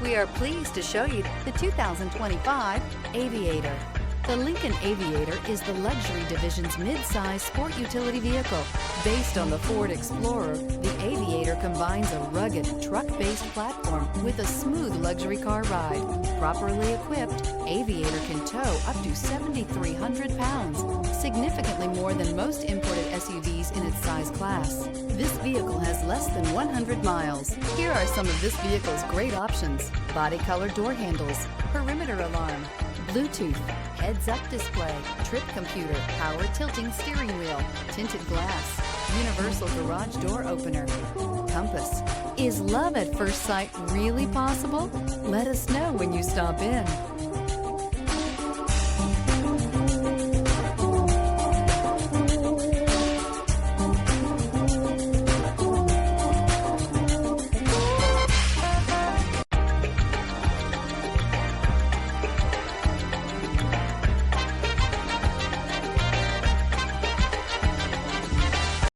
We are pleased to show you the 2025 Aviator. The Lincoln Aviator is the luxury division's mid-size sport utility vehicle. Based on the Ford Explorer, the Aviator combines a rugged, truck-based platform with a smooth luxury car ride. Properly equipped, Aviator can tow up to 7,300 pounds, significantly more than most imported SUVs in its size class. This vehicle has less than 100 miles. Here are some of this vehicle's great options: body color door handles, perimeter alarm, Bluetooth, heads-up display, trip computer, power tilting steering wheel, tinted glass, universal garage door opener, compass. Is love at first sight really possible? Let us know when you stop in.